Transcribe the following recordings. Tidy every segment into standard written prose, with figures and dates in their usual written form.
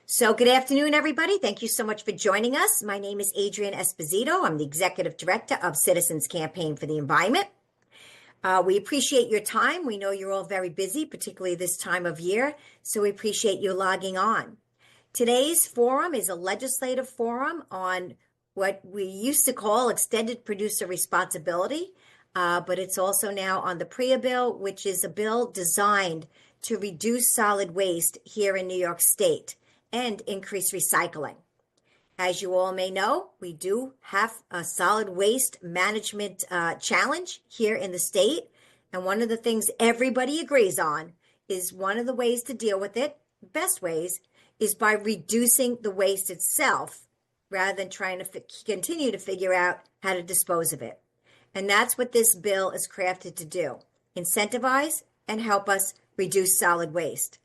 So good afternoon, everybody. Thank you so much for joining us. My name is Adrienne Esposito. I'm the Executive Director of Citizens Campaign for the Environment. We appreciate your time. We know you're all very busy, particularly this time of year, so we appreciate you logging on. Today's forum is a legislative forum on what we used to call extended producer responsibility, but it's also now on the PREA bill, which is a bill designed to reduce solid waste here in New York State and increase recycling. As you all may know, we do have a solid waste management challenge here in the state. And one of the things everybody agrees on is one of the ways to deal with it, best ways, is by reducing the waste itself rather than trying to continue to figure out how to dispose of it. And that's what this bill is crafted to do, incentivize and help us reduce solid waste.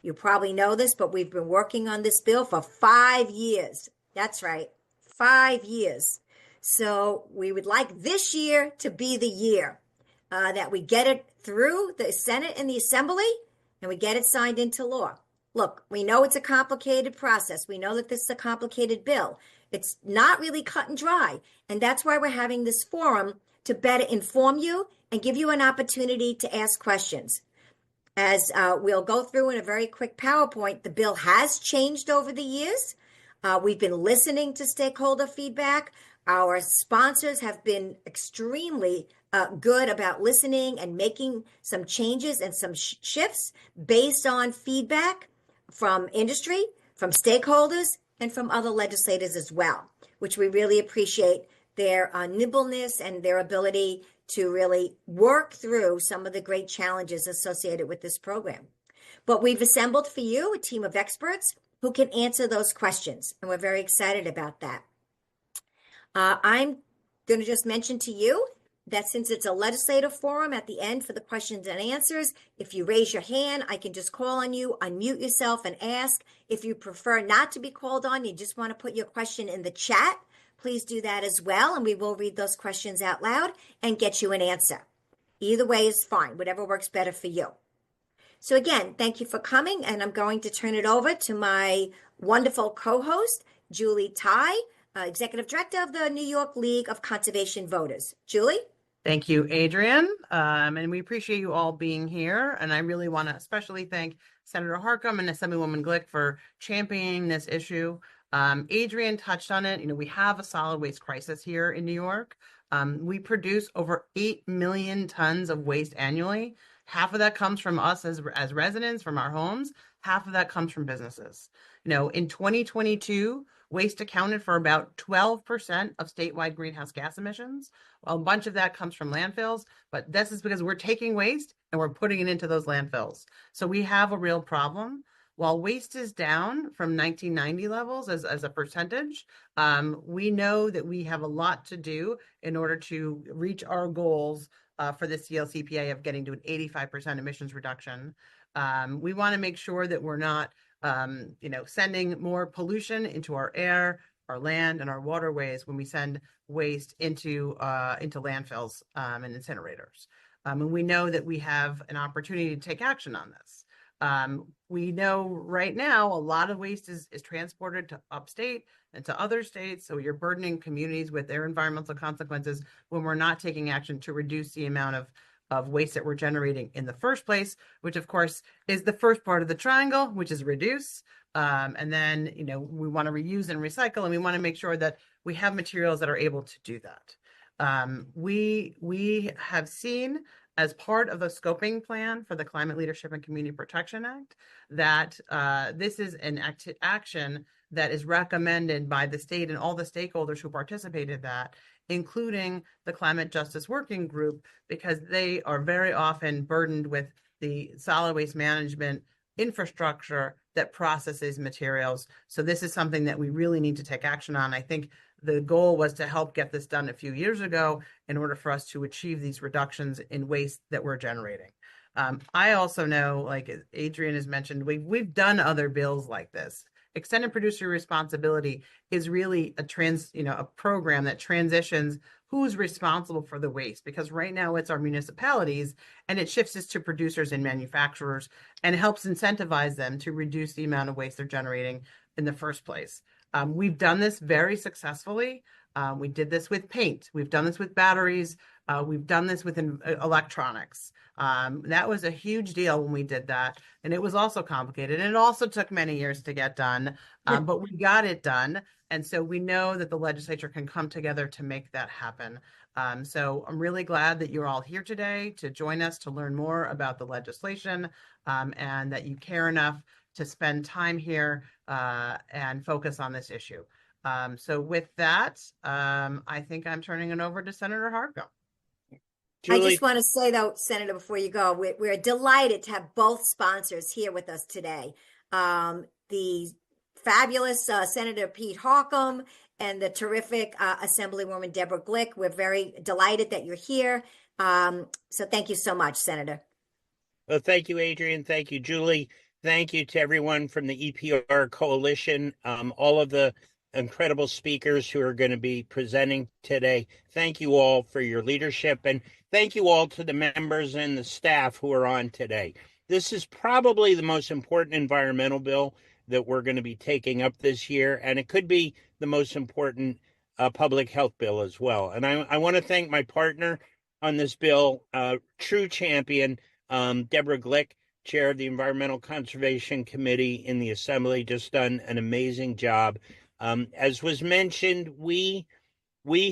You probably know this, but we've been working on this bill for 5 years. That's right, 5 years. So we would like this year to be the year that we get it through the Senate and the Assembly and we get it signed into law. Look, we know it's a complicated process. We know that this is a complicated bill. It's not really cut and dry. And that's why we're having this forum to better inform you and give you an opportunity to ask questions. As we'll go through in a very quick PowerPoint, the bill has changed over the years. We've been listening to stakeholder feedback. Our sponsors have been extremely good about listening and making some changes and some shifts based on feedback from industry, from stakeholders, and from other legislators as well, which we really appreciate their nimbleness and their ability to really work through some of the great challenges associated with this program. But we've assembled for you a team of experts who can answer those questions, and we're very excited about that. I'm going to just mention to you that since it's a legislative forum at the end for the questions and answers, if you raise your hand, I can just call on you, unmute yourself and ask. If you prefer not to be called on, you just want to put your question in the chat, please do that as well, and we will read those questions out loud and get you an answer. Either way is fine, whatever works better for you. So again, thank you for coming, and I'm going to turn it over to my wonderful co-host, Julie Tai, Executive Director of the New York League of Conservation Voters. Julie? Thank you, Adrienne, and we appreciate you all being here, and I really want to especially thank Senator Harcum and Assemblywoman Glick for championing this issue. Adrienne touched on it. We have a solid waste crisis here in New York. We produce over 8 million tons of waste annually. Half of that comes from us as residents, from our homes. Half of that comes from businesses. In 2022, waste accounted for about 12% of statewide greenhouse gas emissions. Well, a bunch of that comes from landfills, but this is because we're taking waste and we're putting it into those landfills. So we have a real problem. While waste is down from 1990 levels as a percentage, we know that we have a lot to do in order to reach our goals for the CLCPA of getting to an 85% emissions reduction. We want to make sure that we're not, sending more pollution into our air, our land, and our waterways when we send waste into landfills and incinerators. And we know that we have an opportunity to take action on this. We know right now a lot of waste is transported to upstate and to other states. So you're burdening communities with their environmental consequences when we're not taking action to reduce the amount of waste that we're generating in the first place, which of course is the first part of the triangle, which is reduce. And then, we want to reuse and recycle, and we want to make sure that we have materials that are able to do that. We have seen, as part of the scoping plan for the Climate Leadership and Community Protection Act, that this is an action that is recommended by the state and all the stakeholders who participated in that, including the Climate Justice Working Group, because they are very often burdened with the solid waste management infrastructure that processes materials. So this is something that we really need to take action on. I think the goal was to help get this done a few years ago in order for us to achieve these reductions in waste that we're generating. I also know, like Adrienne has mentioned, we've done other bills like this extended producer responsibility is really a program that transitions who's responsible for the waste, because right now it's our municipalities, and it shifts us to producers and manufacturers and helps incentivize them to reduce the amount of waste they're generating in the first place. We've done this very successfully. We did this with paint. We've done this with batteries. We've done this with electronics. That was a huge deal when we did that. And it was also complicated. And it also took many years to get done, but we got it done. And so we know that the legislature can come together to make that happen. So I'm really glad that you're all here today to join us to learn more about the legislation, and that you care enough to spend time here and focus on this issue. So with that, I think I'm turning it over to Senator Harcum. I Julie, just want to say, though, Senator, before you go, we're delighted to have both sponsors here with us today. The fabulous Senator Pete Harcum and the terrific Assemblywoman Deborah Glick. We're very delighted that you're here. So thank you so much, Senator. well, thank you, Adrian. Thank you, Julie. Thank you to everyone from the EPR Coalition, all of the incredible speakers who are going to be presenting today. Thank you all for your leadership, and thank you all to the members and the staff who are on today. This is probably the most important environmental bill that we're going to be taking up this year, and it could be the most important public health bill as well. And I want to thank my partner on this bill, true champion, Deborah Glick, chair of the Environmental Conservation Committee in the Assembly, just done an amazing job. As was mentioned, we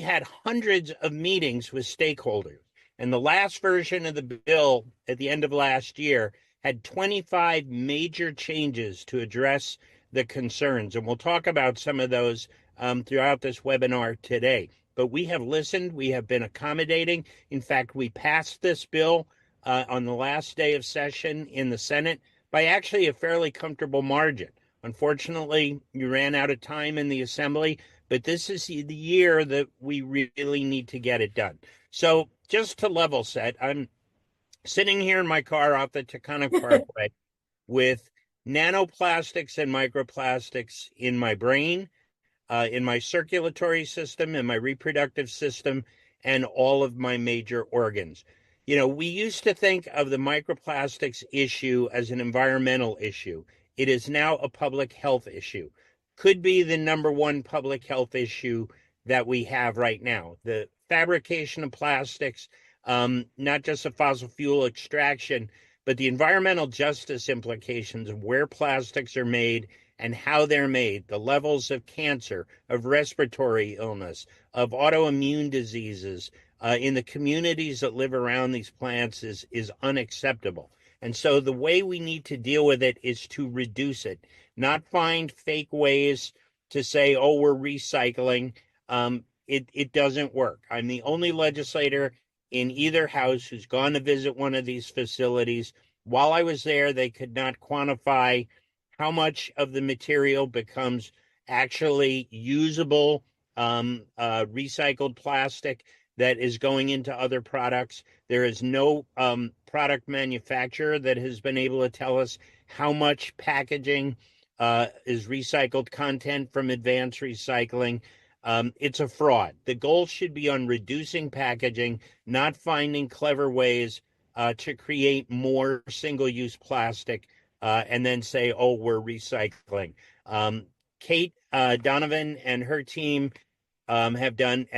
had hundreds of meetings with stakeholders, and the last version of the bill at the end of last year had 25 major changes to address the concerns, and we'll talk about some of those throughout this webinar today. But we have listened, we have been accommodating. In fact, we passed this bill on the last day of session in the Senate by actually a fairly comfortable margin. Unfortunately, you ran out of time in the Assembly, but this is the year that we really need to get it done. So just to level set, I'm sitting here in my car off the Taconic Parkway with nanoplastics and microplastics in my brain, in my circulatory system, in my reproductive system, and all of my major organs. You know, we used to think of the microplastics issue as an environmental issue. It is now a public health issue. Could be the number one public health issue that we have right now. The fabrication of plastics, not just the fossil fuel extraction, but the environmental justice implications of where plastics are made and how they're made, the levels of cancer, of respiratory illness, of autoimmune diseases in the communities that live around these plants is unacceptable. And so the way we need to deal with it is to reduce it, not find fake ways to say, oh, we're recycling. It doesn't work. I'm the only legislator in either house who's gone to visit one of these facilities. While I was there, they could not quantify how much of the material becomes actually usable, recycled plastic that is going into other products. There is no product manufacturer that has been able to tell us how much packaging is recycled content from advanced recycling. It's a fraud. The goal should be on reducing packaging, not finding clever ways to create more single-use plastic and then say, oh, we're recycling. Kate Donovan and her team have done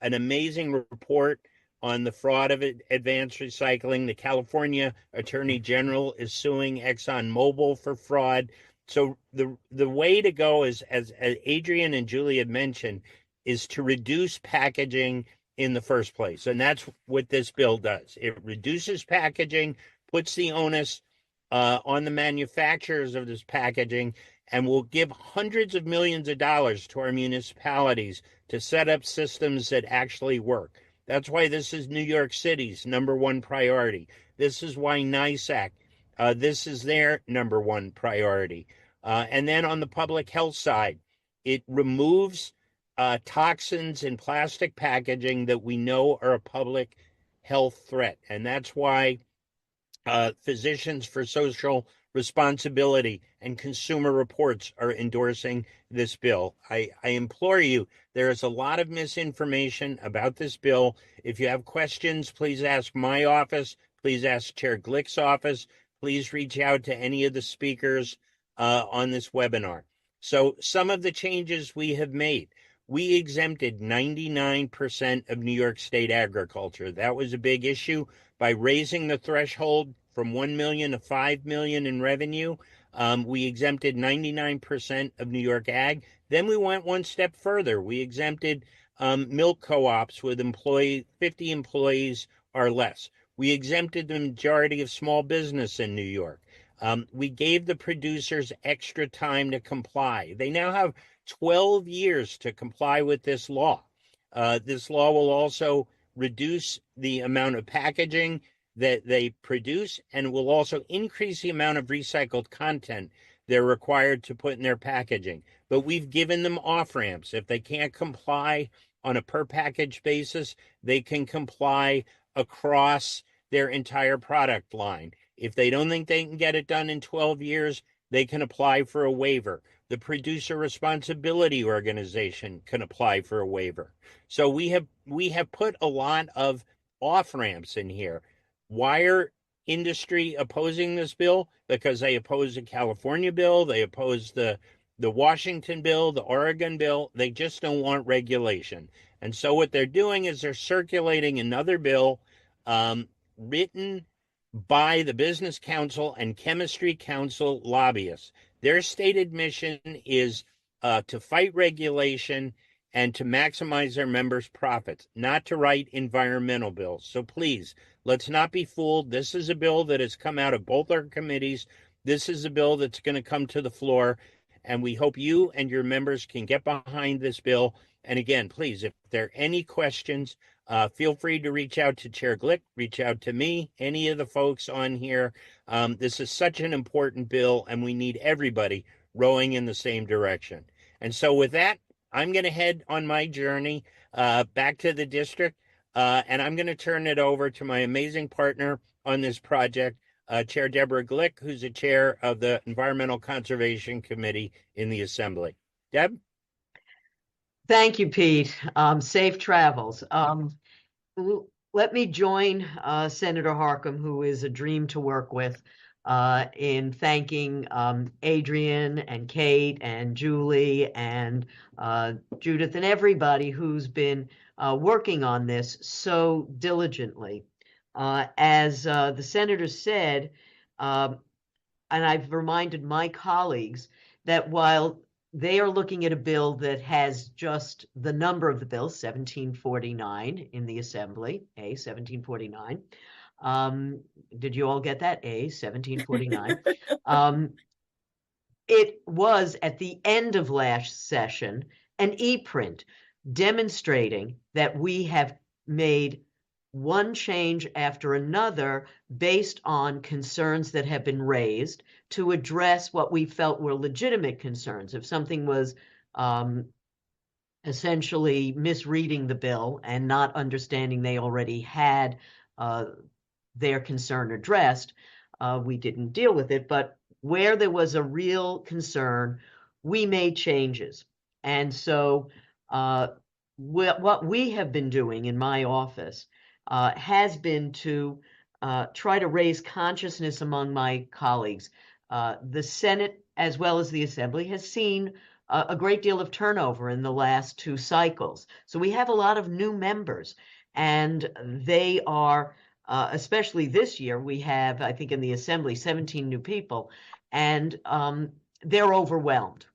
an amazing report on the fraud of advanced recycling. The California Attorney General is suing ExxonMobil for fraud. So the way to go is, as Adrian and Julie had mentioned, is to reduce packaging in the first place. And that's what this bill does. It reduces packaging, puts the onus on the manufacturers of this packaging, and will give hundreds of millions of dollars to our municipalities to set up systems that actually work. That's why this is New York City's number one priority. This is why NYSAC, this is their number one priority. And then on the public health side, it removes toxins in plastic packaging that we know are a public health threat. And that's why Physicians for Social Responsibility and Consumer Reports are endorsing this bill. I implore you, there is a lot of misinformation about this bill. If you have questions, please ask my office. Please ask Chair Glick's office. Please reach out to any of the speakers on this webinar. So some of the changes we have made. We exempted 99% of New York State agriculture. That was a big issue. By raising the threshold from 1 million to 5 million in revenue, we exempted 99% of New York ag. Then we went one step further. We exempted milk co-ops with 50 employees or less. We exempted the majority of small business in New York. We gave the producers extra time to comply. They now have 12 years to comply with this law. This law will also reduce the amount of packaging that they produce and will also increase the amount of recycled content they're required to put in their packaging. But we've given them off-ramps. If they can't comply on a per package basis, they can comply across their entire product line. If they don't think they can get it done in 12 years, they can apply for a waiver. The Producer Responsibility Organization can apply for a waiver. So we have put a lot of off-ramps in here. Why are industry opposing this bill? Because they oppose the California bill, they oppose the Washington bill, the Oregon bill. They just don't want regulation. And so what they're doing is they're circulating another bill written by the Business Council and Chemistry Council lobbyists. Their stated mission is to fight regulation and to maximize their members' profits, not to write environmental bills. So please, let's not be fooled. This is a bill that has come out of both our committees. This is a bill that's going to come to the floor, and we hope you and your members can get behind this bill. And again, please, if there are any questions, feel free to reach out to Chair Glick, reach out to me, any of the folks on here. This is such an important bill, and we need everybody rowing in the same direction. And so with that, I'm going to head on my journey back to the district, and I'm going to turn it over to my amazing partner on this project, Chair Deborah Glick, who's the chair of the Environmental Conservation Committee in the Assembly. Deb? Thank you, Pete. Safe travels. Let me join Senator Harcum, who is a dream to work with, in thanking Adrian and Kate and Julie and Judith and everybody who's been working on this so diligently. As the senator said, and I've reminded my colleagues that while they are looking at a bill that has just the number of the bill, 1749 in the Assembly, A 1749. Did you all get that? A 1749. It was at the end of last session an e-print demonstrating that we have made one change after another based on concerns that have been raised to address what we felt were legitimate concerns. If something was essentially misreading the bill and not understanding they already had their concern addressed, we didn't deal with it. But where there was a real concern, we made changes. And so what we have been doing in my office has been to try to raise consciousness among my colleagues. The Senate, as well as the Assembly, has seen a great deal of turnover in the last two cycles. So we have a lot of new members, and they are, especially this year, we have, I think in the Assembly, 17 new people, and they're overwhelmed.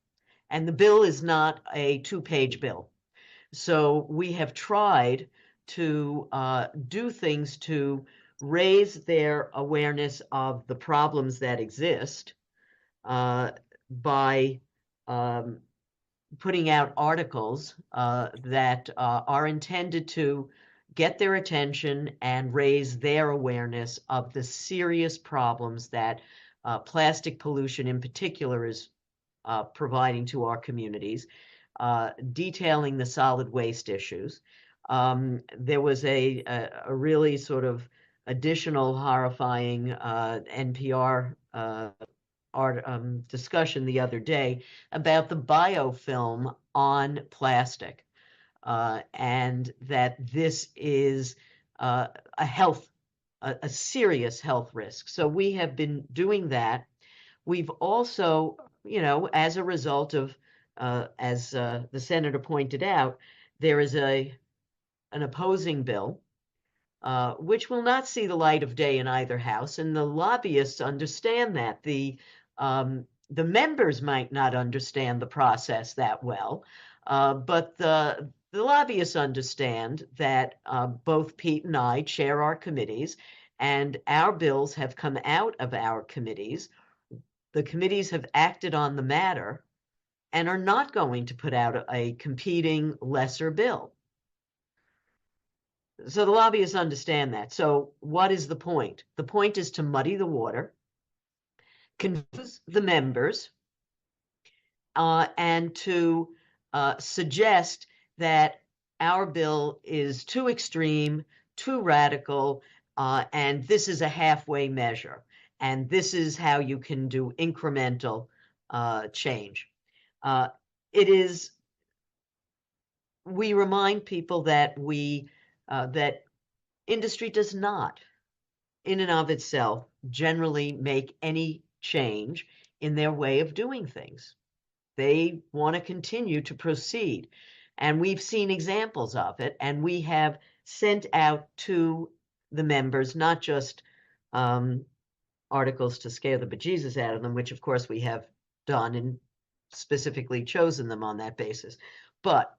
And the bill is not a two-page bill. So we have tried to do things to raise their awareness of the problems that exist by putting out articles that are intended to get their attention and raise their awareness of the serious problems that plastic pollution in particular is providing to our communities, detailing the solid waste issues. There was a really sort of additional horrifying NPR our discussion the other day about the biofilm on plastic, and that this is a serious health risk. So we have been doing that. We've also, as a result of, as the senator pointed out, there is an opposing bill, which will not see the light of day in either house, and the lobbyists understand that. The members might not understand the process that well, but the lobbyists understand that both Pete and I chair our committees, and our bills have come out of our committees. The committees have acted on the matter and are not going to put out a competing lesser bill. So the lobbyists understand that. So what is the point? The point is to muddy the water, confuse the members, and to suggest that our bill is too extreme, too radical, and this is a halfway measure. And this is how you can do incremental change. We remind people that that industry does not, in and of itself, generally make any change in their way of doing things. They want to continue to proceed. And we've seen examples of it, and we have sent out to the members, not just articles to scare the bejesus out of them, which of course we have done and specifically chosen them on that basis. But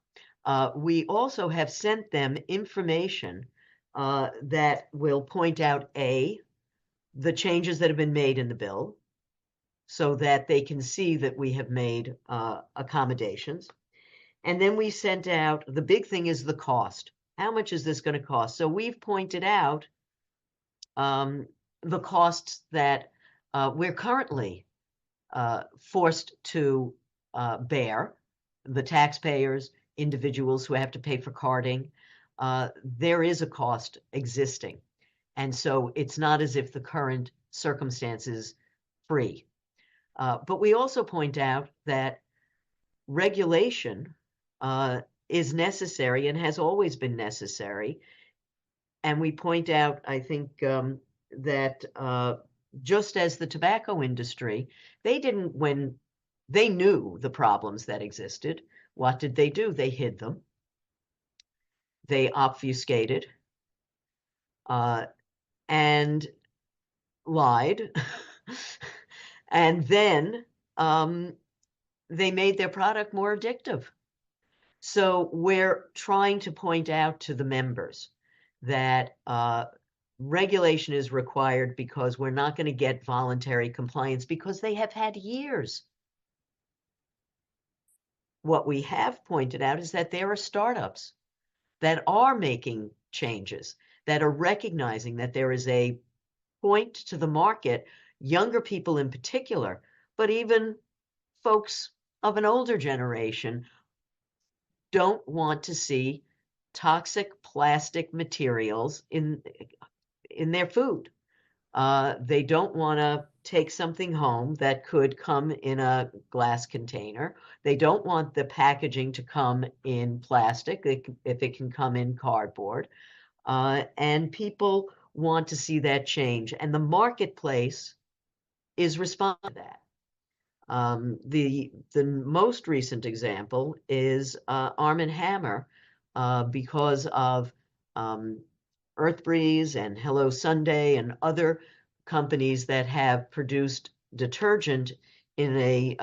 we also have sent them information that will point out, A, the changes that have been made in the bill so that they can see that we have made accommodations. And then we sent out, the big thing is the cost. How much is this going to cost? So we've pointed out the costs that we're currently forced to bear, the taxpayers, individuals who have to pay for carding. There is a cost existing. And so it's not as if the current circumstance is free. But we also point out that regulation is necessary and has always been necessary. And we point out, I think, that just as the tobacco industry, when they knew the problems that existed, what did they do? They hid them. They obfuscated and lied. And then they made their product more addictive. So we're trying to point out to the members that regulation is required because we're not going to get voluntary compliance because they have had years. What we have pointed out is that there are startups that are making changes, that are recognizing that there is a point to the market, younger people in particular, but even folks of an older generation don't want to see toxic plastic materials in their food. They don't want to take something home that could come in a glass container. They don't want the packaging to come in plastic if it can come in cardboard. And people want to see that change. And the marketplace is responding to that. The most recent example is Arm & Hammer, because of Earthbreeze and Hello Sunday and other companies that have produced detergent in a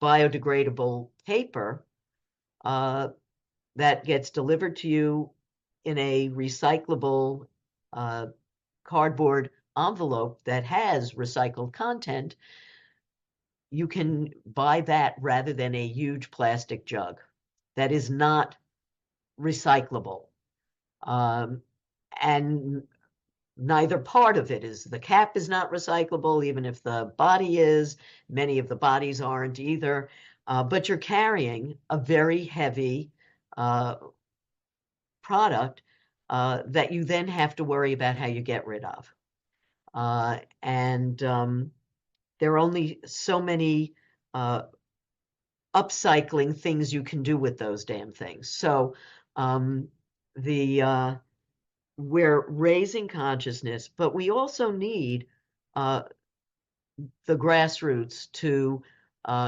biodegradable paper that gets delivered to you in a recyclable cardboard envelope that has recycled content. You can buy that rather than a huge plastic jug that is not recyclable. And neither part of it is. The cap is not recyclable, even if the body is. Many of the bodies aren't either. But you're carrying a very heavy product that you then have to worry about how you get rid of. And there are only so many upcycling things you can do with those damn things. So we're raising consciousness, but we also need the grassroots to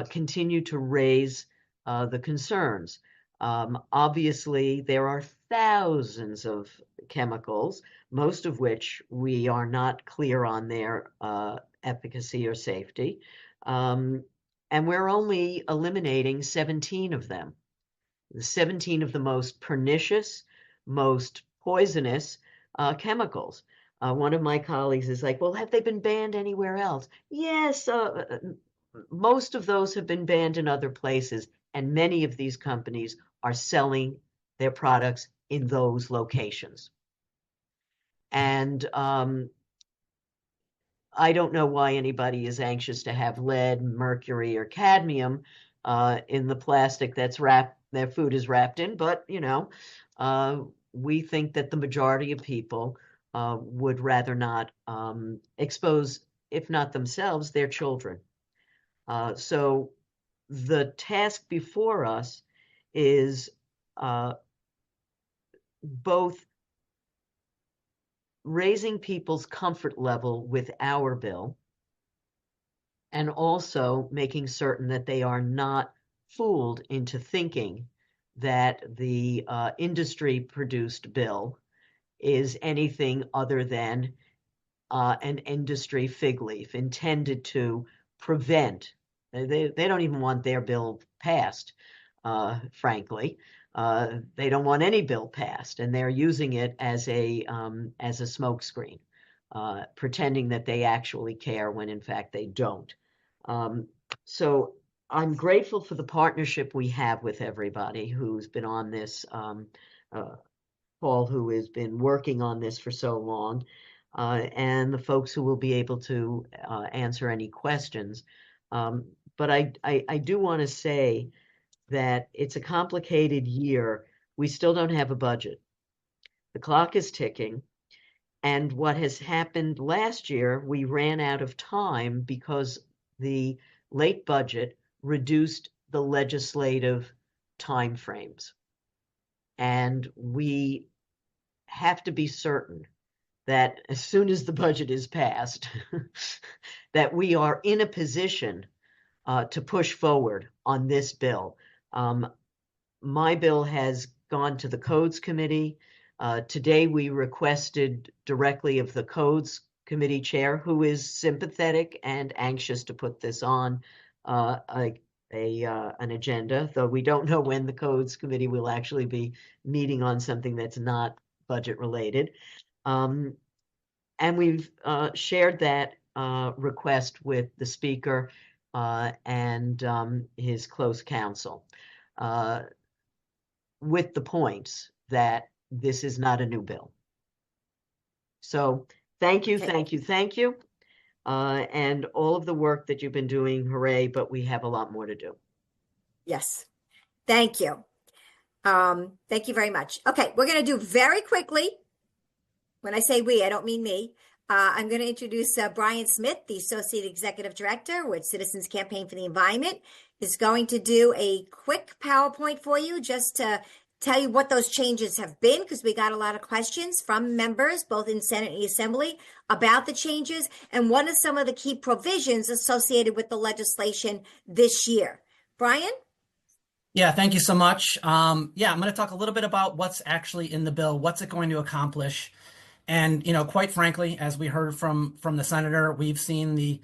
continue to raise the concerns. Obviously, there are thousands of chemicals, most of which we are not clear on their efficacy or safety. And we're only eliminating 17 of them. 17 of the most pernicious, most poisonous chemicals. One of my colleagues is like, well, have they been banned anywhere else? Yes, most of those have been banned in other places, and many of these companies are selling their products in those locations. And I don't know why anybody is anxious to have lead, mercury, or cadmium in the plastic that's their food is wrapped in, but we think that the majority of people would rather not expose, if not themselves, their children. So the task before us is both raising people's comfort level with our bill and also making certain that they are not fooled into thinking that the industry-produced bill is anything other than an industry fig leaf intended to prevent. They don't even want their bill passed, frankly. They don't want any bill passed, and they're using it as a smokescreen, pretending that they actually care when in fact they don't. So I'm grateful for the partnership we have with everybody who's been on this, Paul, who has been working on this for so long, and the folks who will be able to answer any questions. But I do want to say that it's a complicated year. We still don't have a budget. The clock is ticking. And what has happened last year, we ran out of time because the late budget reduced the legislative timeframes. And we have to be certain that as soon as the budget is passed, that we are in a position to push forward on this bill. My bill has gone to the Codes Committee. Today, we requested directly of the Codes Committee chair, who is sympathetic and anxious to put this on an agenda, though we don't know when the Codes Committee will actually be meeting on something that's not budget related. And we've shared that request with the Speaker and his close counsel, with the points that this is not a new bill. So thank you, thank you, thank you. And all of the work that you've been doing, hooray, but we have a lot more to do. Yes, thank you. Thank you very much. Okay, we're going to do very quickly. When I say we, I don't mean me. I'm going to introduce Brian Smith, the Associate Executive Director with Citizens Campaign for the Environment, is going to do a quick PowerPoint for you just to tell you what those changes have been, because we got a lot of questions from members, both in Senate and Assembly, about the changes and what are some of the key provisions associated with the legislation this year. Brian? Yeah, thank you so much. I'm going to talk a little bit about what's actually in the bill, what's it going to accomplish. And, quite frankly, as we heard from the senator, we've seen the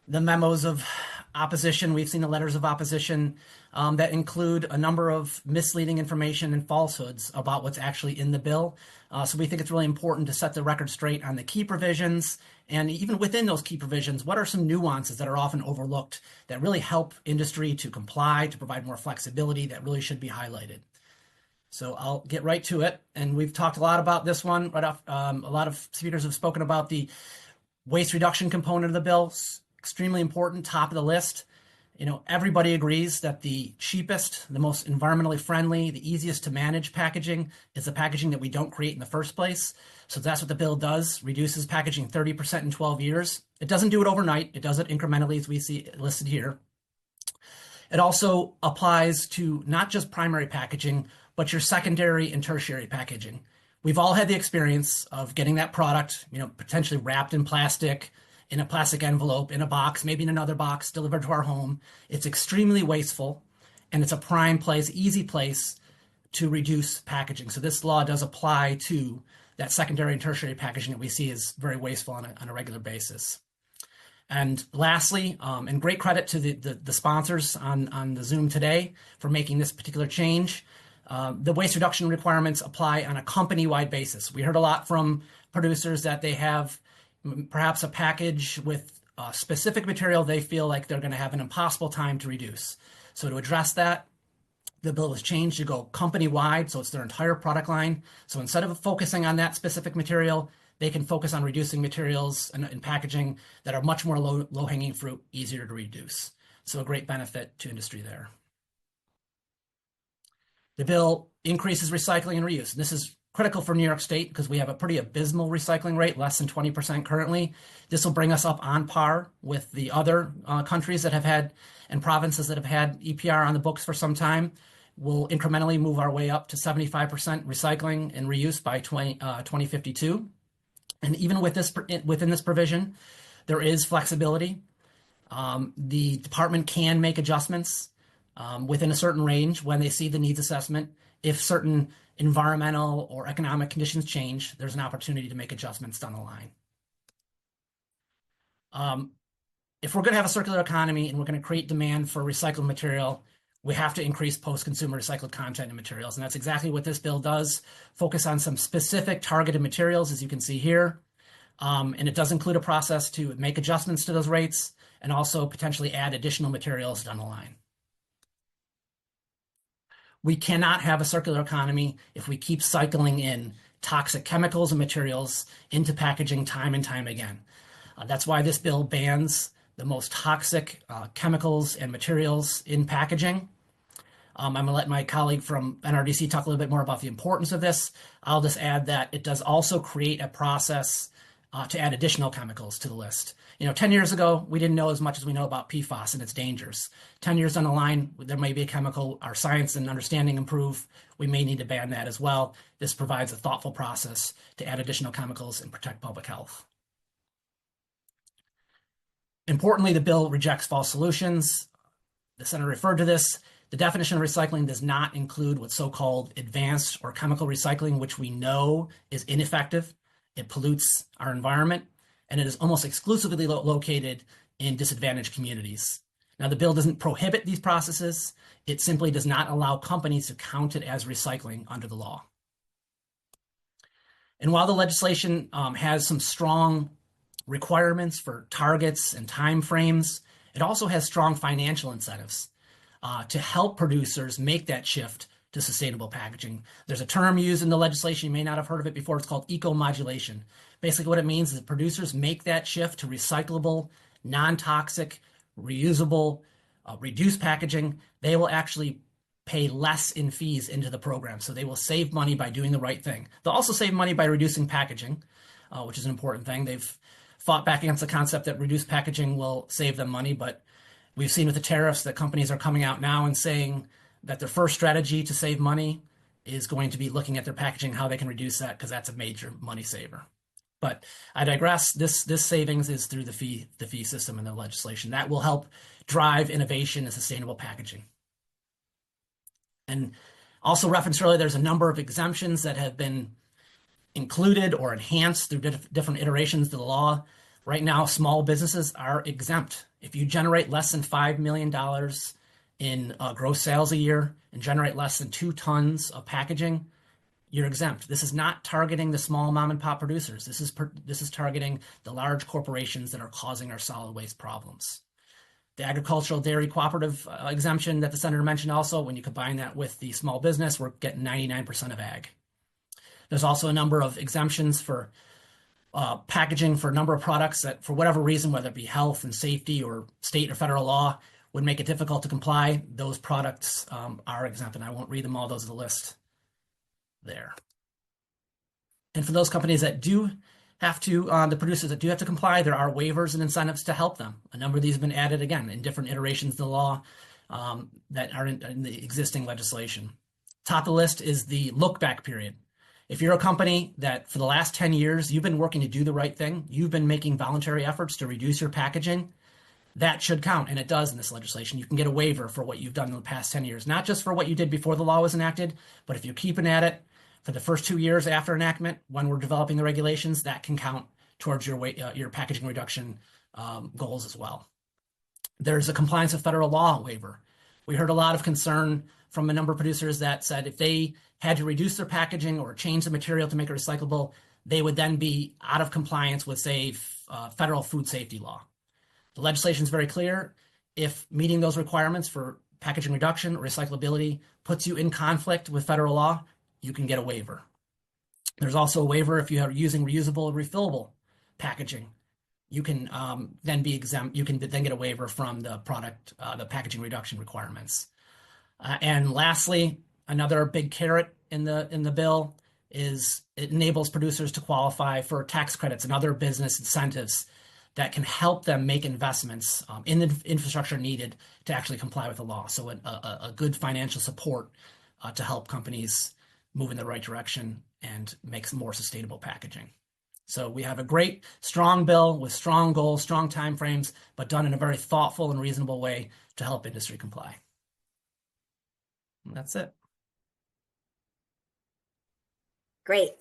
memos of opposition. We've seen the letters of opposition that include a number of misleading information and falsehoods about what's actually in the bill. So we think it's really important to set the record straight on the key provisions. And even within those key provisions, what are some nuances that are often overlooked that really help industry to comply, to provide more flexibility, that really should be highlighted. So I'll get right to it. And we've talked a lot about this one right off. A lot of speakers have spoken about the waste reduction component of the bill. It's extremely important, top of the list. Everybody agrees that the cheapest, the most environmentally friendly, the easiest to manage packaging is the packaging that we don't create in the first place. So that's what the bill does, reduces packaging 30% in 12 years. It doesn't do it overnight. It does it incrementally, as we see listed here. It also applies to not just primary packaging, but your secondary and tertiary packaging. We've all had the experience of getting that product, potentially wrapped in plastic, in a plastic envelope, in a box, maybe in another box, delivered to our home. It's extremely wasteful, and it's a prime place, easy place to reduce packaging. So this law does apply to that secondary and tertiary packaging that we see is very wasteful on a regular basis. And lastly, and great credit to the sponsors on the Zoom today for making this particular change. The waste reduction requirements apply on a company-wide basis. We heard a lot from producers that they have perhaps a package with a specific material they feel like they're going to have an impossible time to reduce. So to address that, the bill was changed to go company-wide, so it's their entire product line. So instead of focusing on that specific material, they can focus on reducing materials and packaging that are much more low-hanging fruit, easier to reduce. So a great benefit to industry there. The bill increases recycling and reuse. And this is critical for New York State because we have a pretty abysmal recycling rate, less than 20% currently. This will bring us up on par with the other countries that have had and provinces that have had EPR on the books for some time. We'll incrementally move our way up to 75% recycling and reuse by 2052. And even with this, within this provision, there is flexibility. The department can make adjustments within a certain range when they see the needs assessment. If certain environmental or economic conditions change, there's an opportunity to make adjustments down the line. If we're going to have a circular economy and we're going to create demand for recycled material, we have to increase post-consumer recycled content and materials. And that's exactly what this bill does. Focus on some specific targeted materials, as you can see here. And it does include a process to make adjustments to those rates and also potentially add additional materials down the line. We cannot have a circular economy if we keep cycling in toxic chemicals and materials into packaging time and time again. That's why this bill bans the most toxic chemicals and materials in packaging. I'm going to let my colleague from NRDC talk a little bit more about the importance of this. I'll just add that it does also create a process to add additional chemicals to the list. 10 years ago, we didn't know as much as we know about PFAS and its dangers. 10 years down the line, there may be a chemical, our science and understanding improve. We may need to ban that as well. This provides a thoughtful process to add additional chemicals and protect public health. Importantly, the bill rejects false solutions. The Senator referred to this. The definition of recycling does not include what's so-called advanced or chemical recycling, which we know is ineffective. It pollutes our environment, and it is almost exclusively located in disadvantaged communities. Now, the bill doesn't prohibit these processes. It simply does not allow companies to count it as recycling under the law. And while the legislation has some strong requirements for targets and timeframes, it also has strong financial incentives to help producers make that shift to sustainable packaging. There's a term used in the legislation, you may not have heard of it before, it's called eco-modulation. Basically what it means is that producers make that shift to recyclable, non-toxic, reusable, reduced packaging. They will actually pay less in fees into the program. So they will save money by doing the right thing. They'll also save money by reducing packaging, which is an important thing. They've fought back against the concept that reduced packaging will save them money, but we've seen with the tariffs that companies are coming out now and saying that their first strategy to save money is going to be looking at their packaging, how they can reduce that, because that's a major money saver. But I digress. This savings is through the fee system in the legislation. That will help drive innovation and sustainable packaging. And also referenced earlier, there's a number of exemptions that have been included or enhanced through different iterations of the law. Right now, small businesses are exempt. If you generate less than $5 million in gross sales a year and generate less than 2 tons of packaging, you're exempt. This is not targeting the small mom and pop producers. This is targeting the large corporations that are causing our solid waste problems. The agricultural dairy cooperative exemption that the Senator mentioned also, when you combine that with the small business, we're getting 99% of ag. There's also a number of exemptions for packaging for a number of products that, for whatever reason, whether it be health and safety or state or federal law, would make it difficult to comply, those products are exempt, and I won't read them all. Those are the list there. And for those companies that do have to, the producers that do have to comply, there are waivers and incentives to help them. A number of these have been added, again, in different iterations of the law that are in the existing legislation. Top of the list is the look-back period. If you're a company that for the last 10 years, you've been working to do the right thing, you've been making voluntary efforts to reduce your packaging, that should count, and it does in this legislation. You can get a waiver for what you've done in the past 10 years, not just for what you did before the law was enacted, but if you're keeping at it for the first 2 years after enactment, when we're developing the regulations, that can count towards your packaging reduction goals as well. There's a compliance with federal law waiver. We heard a lot of concern from a number of producers that said if they had to reduce their packaging or change the material to make it recyclable, they would then be out of compliance with, say, federal food safety law. The legislation is very clear. If meeting those requirements for packaging reduction or recyclability puts you in conflict with federal law, you can get a waiver. There's also a waiver if you are using reusable or refillable packaging. You can then be exempt. You can then get a waiver from the the packaging reduction requirements. And lastly, another big carrot in the bill is it enables producers to qualify for tax credits and other business incentives that can help them make investments in the infrastructure needed to actually comply with the law. So a good financial support to help companies move in the right direction and make more sustainable packaging. So we have a great, strong bill with strong goals, strong timeframes, but done in a very thoughtful and reasonable way to help industry comply. And that's it. Great.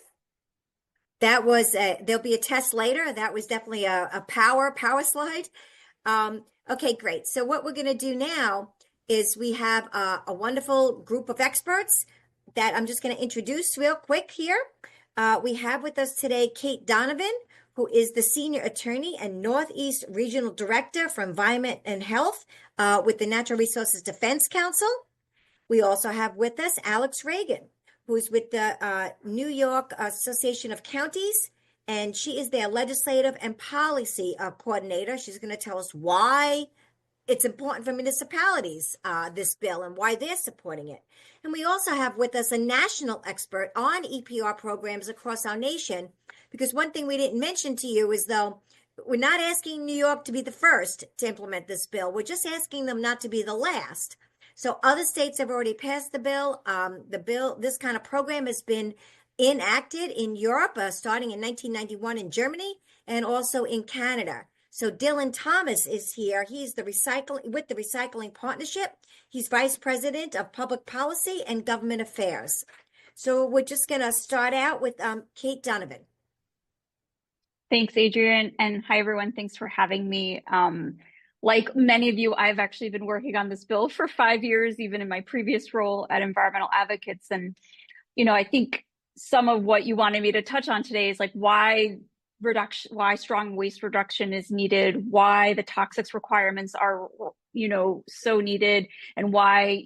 That was, there'll be a test later. That was definitely a power slide. Okay, great. So what we're going to do now is we have a wonderful group of experts that I'm just going to introduce real quick here. We have with us today Kate Donovan, who is the Senior Attorney and Northeast Regional Director for Environment and Health with the Natural Resources Defense Council. We also have with us Alex Reagan, who's with the New York Association of Counties, and she is their legislative and policy coordinator. She's going to tell us why it's important for municipalities, this bill, and why they're supporting it. And we also have with us a national expert on EPR programs across our nation, because one thing we didn't mention to you is, though, we're not asking New York to be the first to implement this bill. We're just asking them not to be the last. So other states have already passed the bill. This kind of program has been enacted in Europe, starting in 1991 in Germany and also in Canada. So Dylan Thomas is here. He's the Recycling Partnership. He's Vice President of Public Policy and Government Affairs. So we're just going to start out with Kate Donovan. Thanks, Adrian. And hi, everyone. Thanks for having me. Like many of you, I've actually been working on this bill for 5 years, even in my previous role at Environmental Advocates. And, I think some of what you wanted me to touch on today is like why strong waste reduction is needed, why the toxics requirements are, so needed, and why,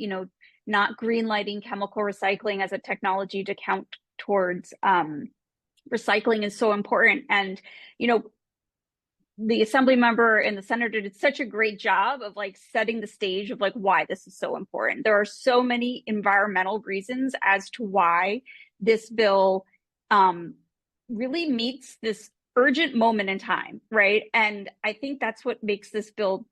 not greenlighting chemical recycling as a technology to count towards recycling is so important. And, the assembly member and the senator did such a great job of like setting the stage of like why this is so important. There are so many environmental reasons as to why this bill really meets this urgent moment in time, right? And I think that's what makes this bill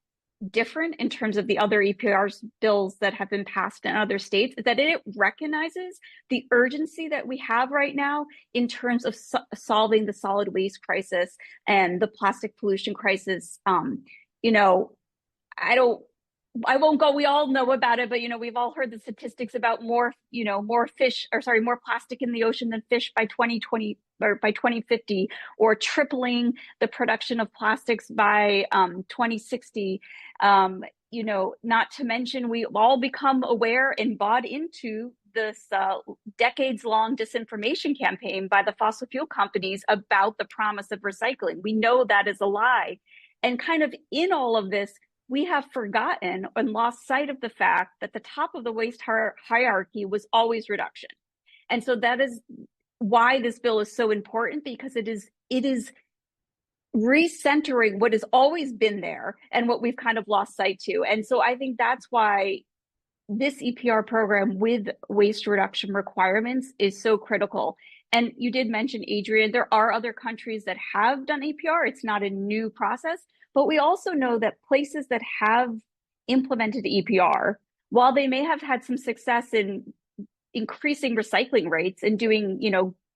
different in terms of the other EPR bills that have been passed in other states, is that it recognizes the urgency that we have right now in terms of solving the solid waste crisis and the plastic pollution crisis. I won't go, we all know about it, but we've all heard the statistics about more plastic in the ocean than fish by 2020 or by 2050, or tripling the production of plastics by 2060. Not to mention, we all become aware and bought into this decades-long disinformation campaign by the fossil fuel companies about the promise of recycling. We know that is a lie. And kind of in all of this, we have forgotten and lost sight of the fact that the top of the waste hierarchy was always reduction. And so that is why this bill is so important, because it is recentering what has always been there and what we've kind of lost sight to. And so I think that's why this EPR program with waste reduction requirements is so critical. And you did mention, Adrian, there are other countries that have done EPR. It's not a new process, but we also know that places that have implemented EPR, while they may have had some success in increasing recycling rates and doing,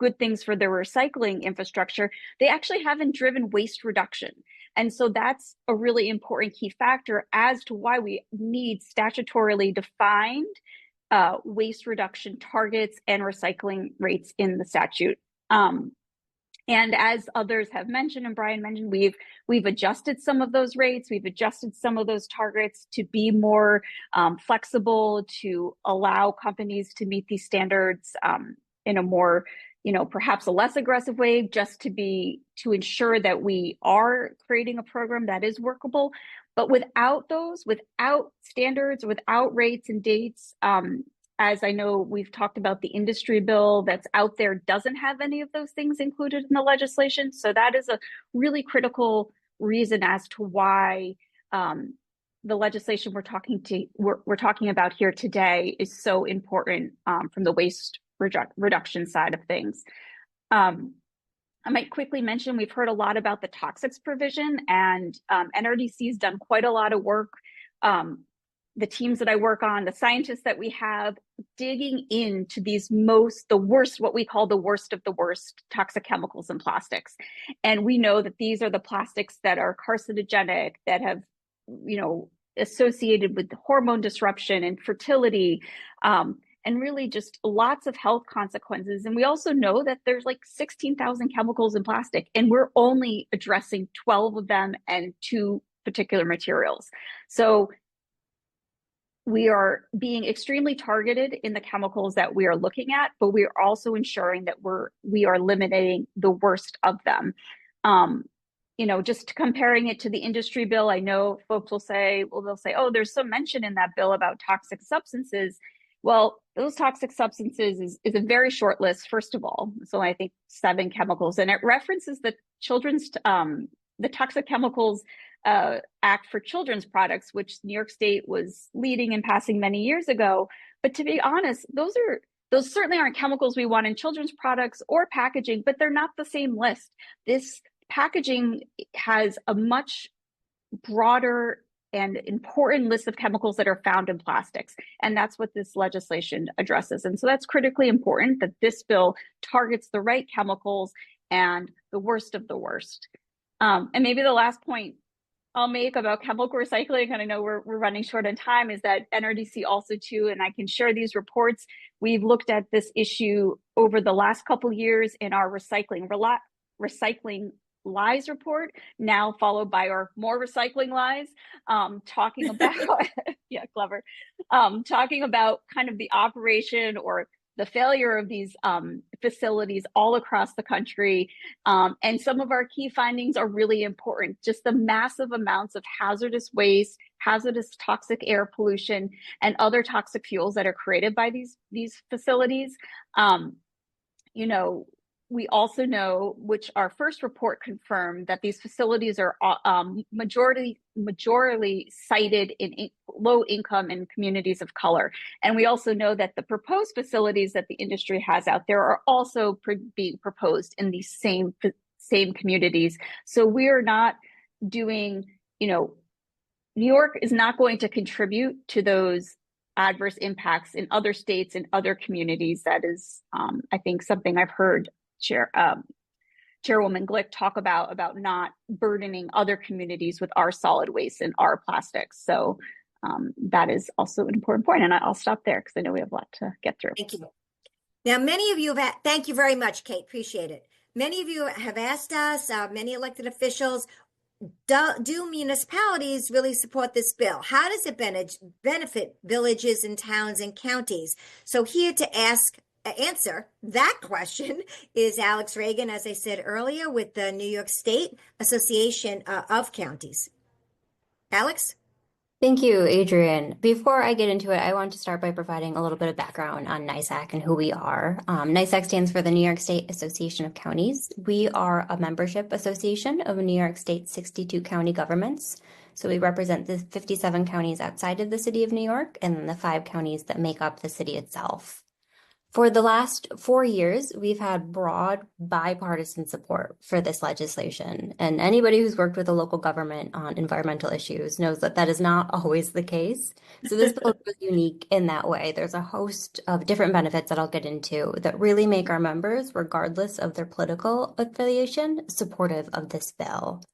good things for their recycling infrastructure, they actually haven't driven waste reduction. And so that's a really important key factor as to why we need statutorily defined waste reduction targets and recycling rates in the statute. And as others have mentioned, and Brian mentioned, we've adjusted some of those rates, we've adjusted some of those targets to be more flexible, to allow companies to meet these standards in a more, perhaps a less aggressive way, just to ensure that we are creating a program that is workable. But without standards, without rates and dates, as I know we've talked about, the industry bill that's out there doesn't have any of those things included in the legislation. So that is a really critical reason as to why the legislation we're talking about here today is so important from the waste reduction side of things. I might quickly mention, we've heard a lot about the toxics provision, and NRDC has done quite a lot of work. The teams that I work on, the scientists that we have, digging into what we call the worst of the worst toxic chemicals and plastics. And we know that these are the plastics that are carcinogenic, that have, associated with hormone disruption and fertility, and really just lots of health consequences. And we also know that there's like 16,000 chemicals in plastic, and we're only addressing 12 of them and 2 particular materials. So we are being extremely targeted in the chemicals that we are looking at, but we are also ensuring that we are eliminating the worst of them. Just comparing it to the industry bill, I know folks will say, oh, there's some mention in that bill about toxic substances. Well, those toxic substances is a very short list, first of all. So I think 7 chemicals, and it references the Toxic Chemicals Act for children's products, which New York State was leading and passing many years ago. But to be honest, those certainly aren't chemicals we want in children's products or packaging, but they're not the same list. This packaging has a much broader and important list of chemicals that are found in plastics. And that's what this legislation addresses. And so that's critically important, that this bill targets the right chemicals and the worst of the worst. And maybe the last point I'll make about chemical recycling, and I know we're running short on time, is that NRDC also too, and I can share these reports, we've looked at this issue over the last couple of years in our recycling lies report, now followed by our more recycling lies, talking about, clever, talking about kind of the operation or the failure of these facilities all across the country. And some of our key findings are really important. Just the massive amounts of hazardous waste, hazardous toxic air pollution, and other toxic fuels that are created by these facilities. We also know, which our first report confirmed, that these facilities are majority sited in low income and communities of color. And we also know that the proposed facilities that the industry has out there are also being proposed in these same communities. So we are not doing, New York is not going to contribute to those adverse impacts in other states and other communities. That is, I think, something I've heard Chairwoman Glick talk about not burdening other communities with our solid waste and our plastics. So that is also an important point. And I'll stop there because I know we have a lot to get through. Thank you. Now, many of you have, thank you very much, Kate, appreciate it. Many of you have asked us, many elected officials, do municipalities really support this bill? How does it benefit villages and towns and counties? So here to answer that question is Alex Reagan, as I said earlier, with the New York State Association of Counties. Alex? Thank you, Adrian. Before I get into it, I want to start by providing a little bit of background on NYSAC and who we are. NYSAC stands for the New York State Association of Counties. We are a membership association of New York State's 62 county governments. So we represent the 57 counties outside of the city of New York and then the 5 counties that make up the city itself. For the last 4 years, we've had broad bipartisan support for this legislation. And anybody who's worked with a local government on environmental issues knows that that is not always the case. So this bill is unique in that way. There's a host of different benefits that I'll get into that really make our members, regardless of their political affiliation, supportive of this bill.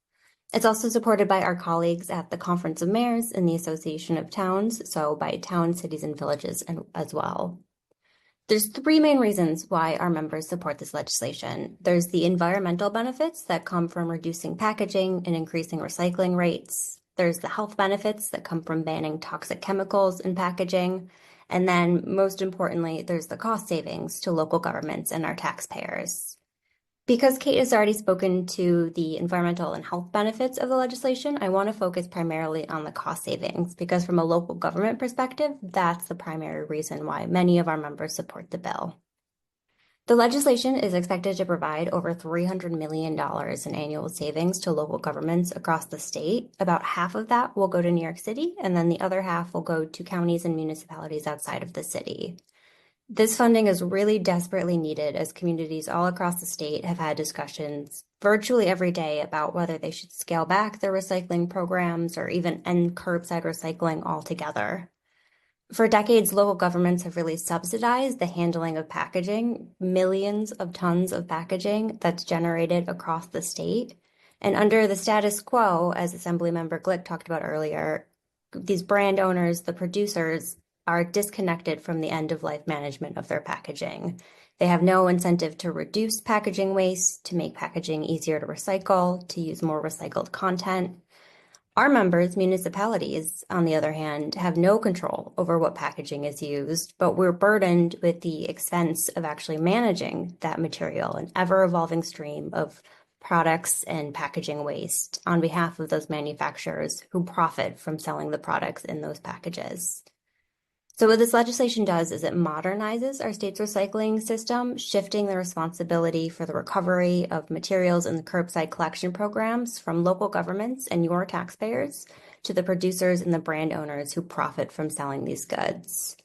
It's also supported by our colleagues at the Conference of Mayors and the Association of Towns, so by towns, cities, and villages as well. There's 3 main reasons why our members support this legislation. There's the environmental benefits that come from reducing packaging and increasing recycling rates. There's the health benefits that come from banning toxic chemicals in packaging. And then most importantly, there's the cost savings to local governments and our taxpayers. Because Kate has already spoken to the environmental and health benefits of the legislation, I want to focus primarily on the cost savings because from a local government perspective, that's the primary reason why many of our members support the bill. The legislation is expected to provide over $300 million in annual savings to local governments across the state. About half of that will go to New York City, and then the other half will go to counties and municipalities outside of the city. This funding is really desperately needed as communities all across the state have had discussions virtually every day about whether they should scale back their recycling programs or even end curbside recycling altogether. For decades, local governments have really subsidized the handling of packaging, millions of tons of packaging that's generated across the state. And under the status quo, as Assemblymember Glick talked about earlier, these brand owners, the producers, are disconnected from the end-of-life management of their packaging. They have no incentive to reduce packaging waste, to make packaging easier to recycle, to use more recycled content. Our members, municipalities, on the other hand, have no control over what packaging is used, but we're burdened with the expense of actually managing that material, an ever-evolving stream of products and packaging waste on behalf of those manufacturers who profit from selling the products in those packages. So what this legislation does is it modernizes our state's recycling system, shifting the responsibility for the recovery of materials in the curbside collection programs from local governments and your taxpayers to the producers and the brand owners who profit from selling these goods.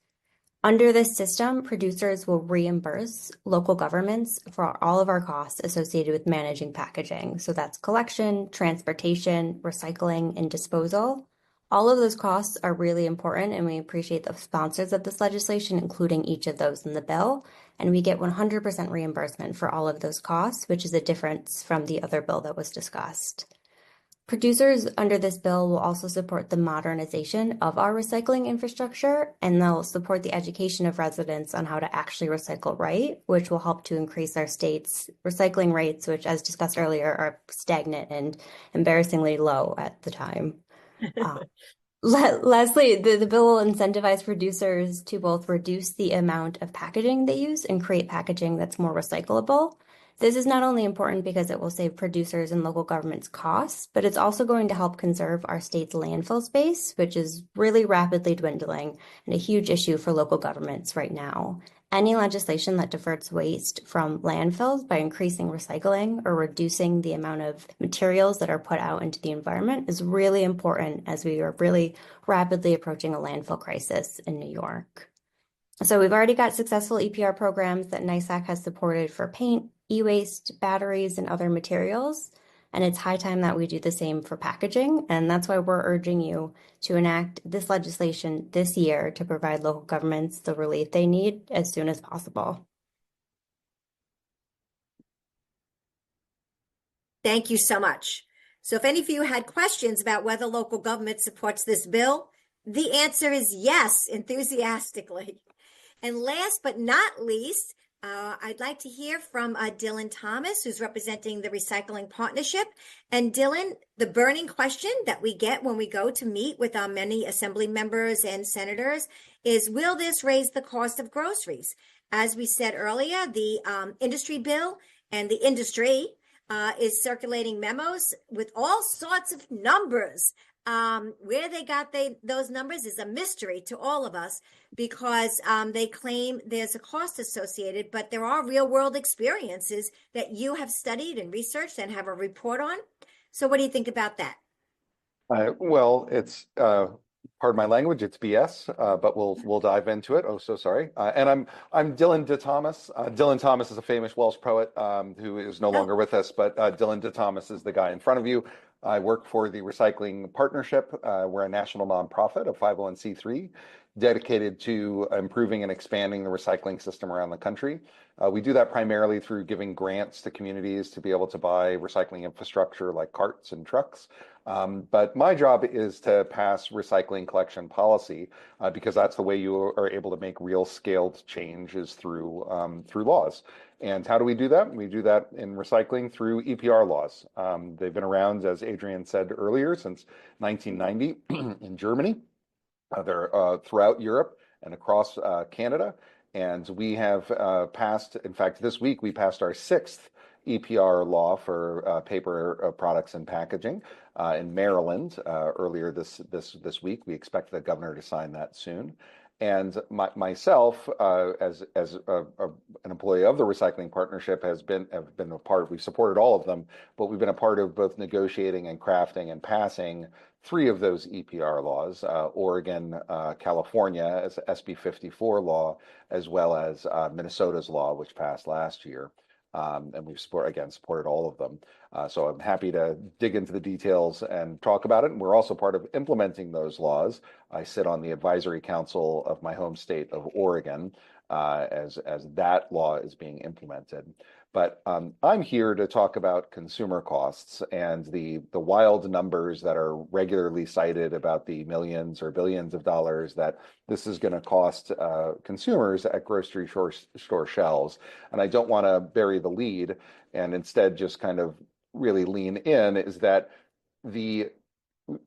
Under this system, producers will reimburse local governments for all of our costs associated with managing packaging. So that's collection, transportation, recycling, and disposal. All of those costs are really important, and we appreciate the sponsors of this legislation, including each of those in the bill. And we get 100% reimbursement for all of those costs, which is a difference from the other bill that was discussed. Producers under this bill will also support the modernization of our recycling infrastructure, and they'll support the education of residents on how to actually recycle right, which will help to increase our state's recycling rates, which, as discussed earlier, are stagnant and embarrassingly low at the time. Lastly, the bill will incentivize producers to both reduce the amount of packaging they use and create packaging that's more recyclable. This is not only important because it will save producers and local governments costs, but it's also going to help conserve our state's landfill space, which is really rapidly dwindling and a huge issue for local governments right now. Any legislation that diverts waste from landfills by increasing recycling or reducing the amount of materials that are put out into the environment is really important as we are really rapidly approaching a landfill crisis in New York. So we've already got successful EPR programs that NYSAC has supported for paint, e-waste, batteries, and other materials. And it's high time that we do the same for packaging. And that's why we're urging you to enact this legislation this year to provide local governments the relief they need as soon as possible. Thank you so much. So if any of you had questions about whether local government supports this bill, the answer is yes, enthusiastically. And last but not least, I'd like to hear from Dylan Thomas, who's representing the Recycling Partnership. And Dylan, the burning question that we get when we go to meet with our many assembly members and senators is, will this raise the cost of groceries? As we said earlier, the industry bill and the industry is circulating memos with all sorts of numbers Where they got those numbers is a mystery to all of us because they claim there's a cost associated, but there are real world experiences that you have studied and researched and have a report on. So what do you think about that? Well, it's pardon my language, it's BS, but we'll dive into it. Oh, so sorry. And I'm Dylan De Thomas. Dylan Thomas is a famous Welsh poet who is no longer with us, but Dylan De Thomas is the guy in front of you. I work for the Recycling Partnership. We're a national nonprofit, a 501c3, dedicated to improving and expanding the recycling system around the country. We do that primarily through giving grants to communities to be able to buy recycling infrastructure like carts and trucks. But my job is to pass recycling collection policy because that's the way you are able to make real scaled changes through laws. And how do we do that? We do that in recycling through EPR laws. They've been around, as Adrian said earlier, since 1990 in Germany. They're throughout Europe and across Canada. And we have passed, in fact, this week we passed our 6th EPR law for paper products and packaging in Maryland earlier this week. We expect the governor to sign that soon. And myself, as an employee of the Recycling Partnership, have been a part. We've supported all of them, but we've been a part of both negotiating and crafting and passing 3 of those EPR laws: Oregon, California as SB 54 law, as well as Minnesota's law, which passed last year. And we've supported all of them. So I'm happy to dig into the details and talk about it. And we're also part of implementing those laws. I sit on the advisory council of my home state of Oregon as that law is being implemented. But I'm here to talk about consumer costs and the wild numbers that are regularly cited about the millions or billions of dollars that this is going to cost consumers at grocery store shelves. And I don't want to bury the lead and instead just kind of really lean in, is that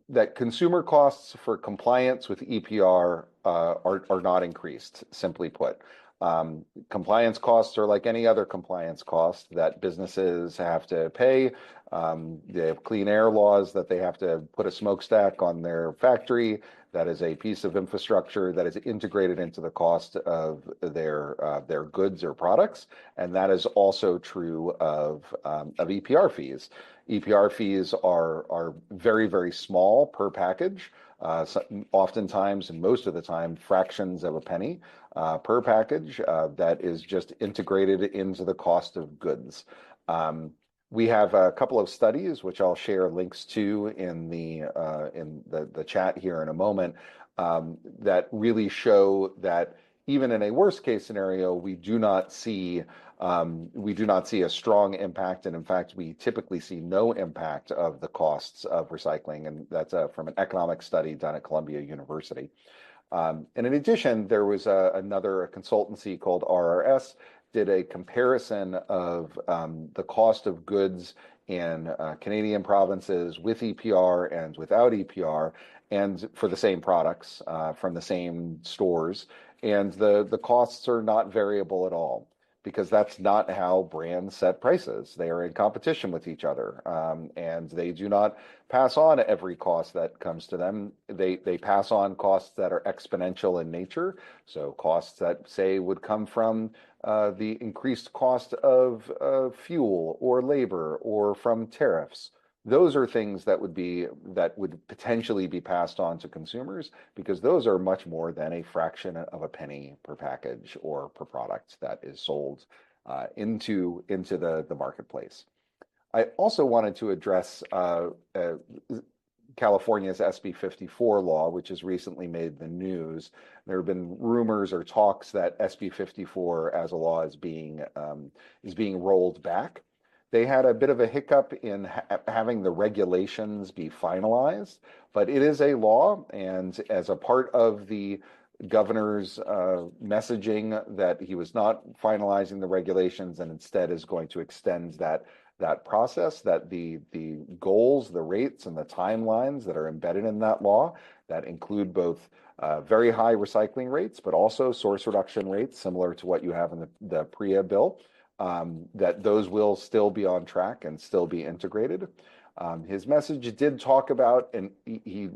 that consumer costs for compliance with EPR are not increased, simply put. Compliance costs are like any other compliance cost that businesses have to pay. They have clean air laws that they have to put a smokestack on their factory. That is a piece of infrastructure that is integrated into the cost of their goods or products, and that is also true of EPR fees. EPR fees are very, very small per package. Oftentimes, and most of the time, fractions of a penny per package that is just integrated into the cost of goods. We have a couple of studies, which I'll share links to in the chat here in a moment, that really show that even in a worst case scenario, we do not see a strong impact, and in fact, we typically see no impact of the costs of recycling, and that's from an economic study done at Columbia University. And in addition, there was another consultancy called RRS did a comparison of the cost of goods in Canadian provinces with EPR and without EPR, and for the same products from the same stores, and the costs are not variable at all, because that's not how brands set prices. They are in competition with each other, and they do not pass on every cost that comes to them. They pass on costs that are exponential in nature, so costs that, say, would come from the increased cost of fuel or labor or from tariffs. Those are things that would potentially be passed on to consumers, because those are much more than a fraction of a penny per package or per product that is sold into the marketplace. I also wanted to address California's SB 54 law, which has recently made the news. There have been rumors or talks that SB 54 as a law is being rolled back. They had a bit of a hiccup in having the regulations be finalized, but it is a law, and as a part of the governor's messaging that he was not finalizing the regulations and instead is going to extend that process, that the goals, the rates, and the timelines that are embedded in that law that include both very high recycling rates, but also source reduction rates, similar to what you have in the PREA bill, that those will still be on track and still be integrated. His message did talk about, and he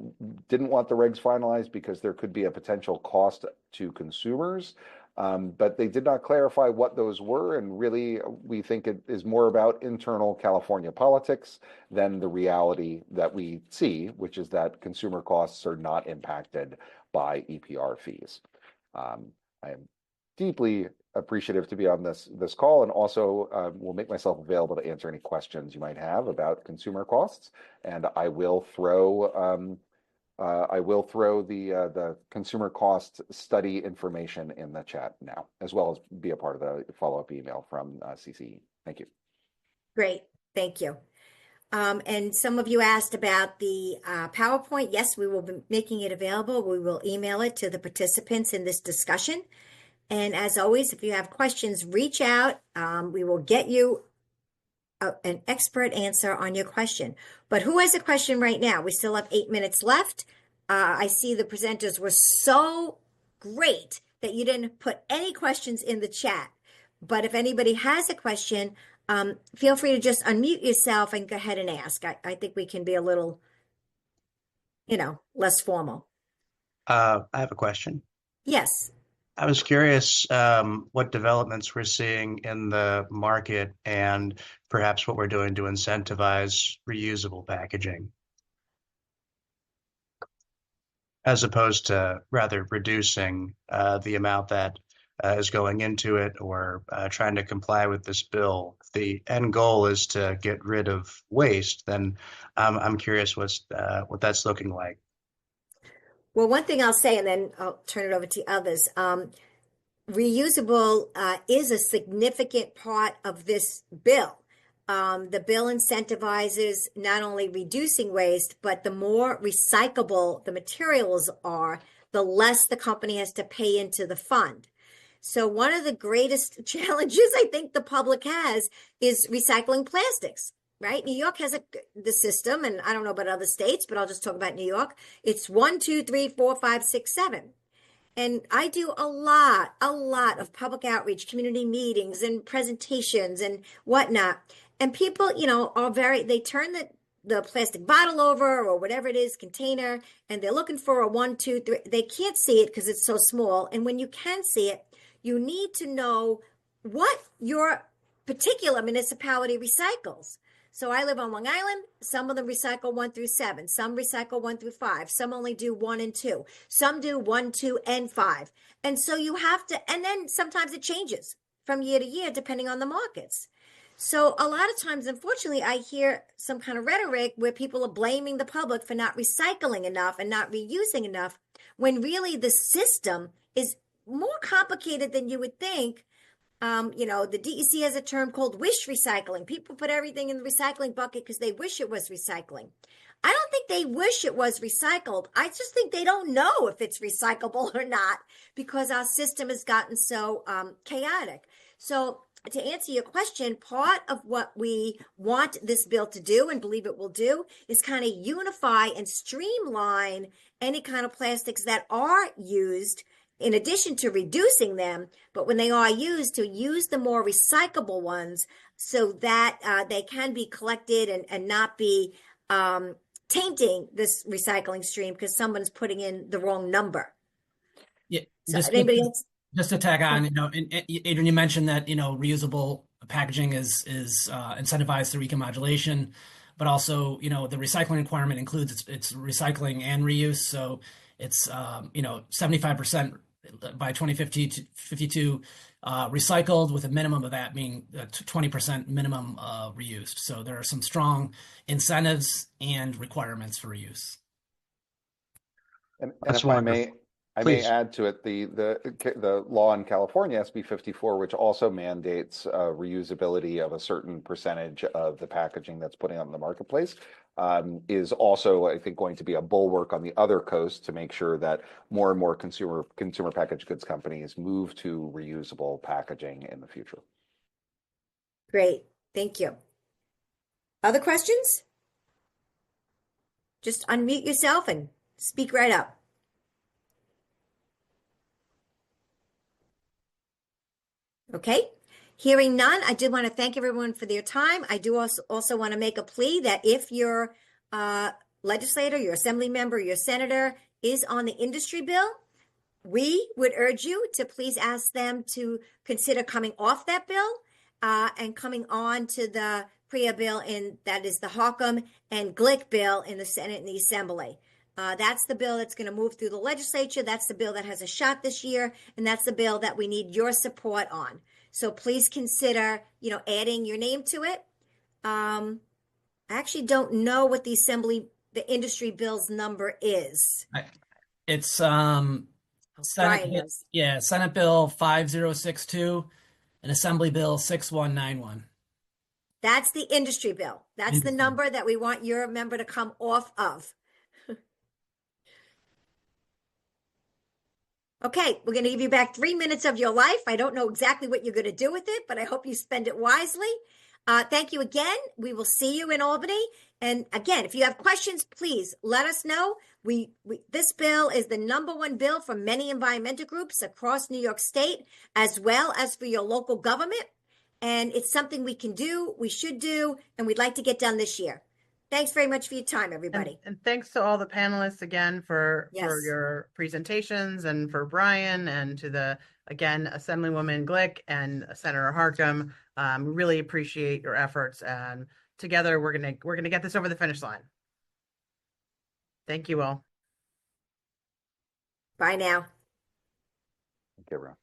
didn't want the regs finalized because there could be a potential cost to consumers, but they did not clarify what those were. And really, we think it is more about internal California politics than the reality that we see, which is that consumer costs are not impacted by EPR fees. I am deeply appreciative to be on this call, and also will make myself available to answer any questions you might have about consumer costs. And I will throw the consumer cost study information in the chat now, as well as be a part of the follow-up email from CCE. Thank you. Great, thank you. And some of you asked about the PowerPoint. Yes, we will be making it available. We will email it to the participants in this discussion. And as always, if you have questions, reach out. We will get you an expert answer on your question. But who has a question right now? We still have 8 minutes left. I see the presenters were so great that you didn't put any questions in the chat. But if anybody has a question, feel free to just unmute yourself and go ahead and ask. I think we can be a little, less formal. I have a question. Yes. I was curious what developments we're seeing in the market and perhaps what we're doing to incentivize reusable packaging, as opposed to rather reducing the amount that is going into it or trying to comply with this bill. If the end goal is to get rid of waste, then I'm curious what that's looking like. Well, one thing I'll say, and then I'll turn it over to others. Reusable is a significant part of this bill. The bill incentivizes not only reducing waste, but the more recyclable the materials are, the less the company has to pay into the fund. So one of the greatest challenges I think the public has is recycling plastics. Right? New York has the system, and I don't know about other states, but I'll just talk about New York. It's 1, 2, 3, 4, 5, 6, 7. And I do a lot of public outreach, community meetings and presentations and whatnot. And people, they turn the plastic bottle over or whatever it is, container, and they're looking for a 1, 2, 3. They can't see it because it's so small. And when you can see it, you need to know what your particular municipality recycles. So I live on Long Island. Some of them recycle 1 through 7. Some recycle 1 through 5. Some only do 1 and 2. Some do 1, 2, and 5. And so you have to, and then sometimes it changes from year to year depending on the markets. So a lot of times, unfortunately, I hear some kind of rhetoric where people are blaming the public for not recycling enough and not reusing enough, when really the system is more complicated than you would think. The DEC has a term called wish recycling. People put everything in the recycling bucket because they wish it was recycling. I don't think they wish it was recycled. I just think they don't know if it's recyclable or not because our system has gotten so chaotic. So to answer your question, part of what we want this bill to do and believe it will do is kind of unify and streamline any kind of plastics that are used, in addition to reducing them, but when they are used, to use the more recyclable ones so that they can be collected and not be tainting this recycling stream because someone's putting in the wrong number. Yeah, so anybody else? Just to tag on, and Adrian, you mentioned that reusable packaging is incentivized through eco-modulation, but also the recycling requirement includes its recycling and reuse. So it's 75% by 2052 recycled, with a minimum of that being 20% minimum reused. So there are some strong incentives and requirements for reuse. And if I may add to it, the law in California, SB 54, which also mandates reusability of a certain percentage of the packaging that's putting on the marketplace, is also, I think, going to be a bulwark on the other coast to make sure that more and more consumer packaged goods companies move to reusable packaging in the future. Great, thank you. Other questions? Just unmute yourself and speak right up. Okay, Hearing none, I did want to thank everyone for their time. I do also want to make a plea that if your legislator, your assembly member, your senator is on the industry bill, we would urge you to please ask them to consider coming off that bill and coming on to the PREA bill, and that is the Harcum and Glick bill in the Senate and the Assembly. That's the bill that's going to move through the legislature. That's the bill that has a shot this year, and that's the bill that we need your support on. So please consider, adding your name to it. I actually don't know what the industry bill's number is. It's Brian knows. Senate Bill 5062 and Assembly Bill 6191. That's the industry bill. That's the number that we want your member to come off of. Okay, we're going to give you back 3 minutes of your life. I don't know exactly what you're going to do with it, but I hope you spend it wisely. Thank you again. We will see you in Albany. And again, if you have questions, please let us know. This bill is the #1 bill for many environmental groups across New York State, as well as for your local government. And it's something we can do, we should do, and we'd like to get done this year. Thanks very much for your time, everybody. And thanks to all the panelists again for Yes. your presentations, and for Brian, and to the, again, Assemblywoman Glick and Senator Harcum. We really appreciate your efforts, and together we're gonna get this over the finish line. Thank you all. Bye now. Okay, Ron.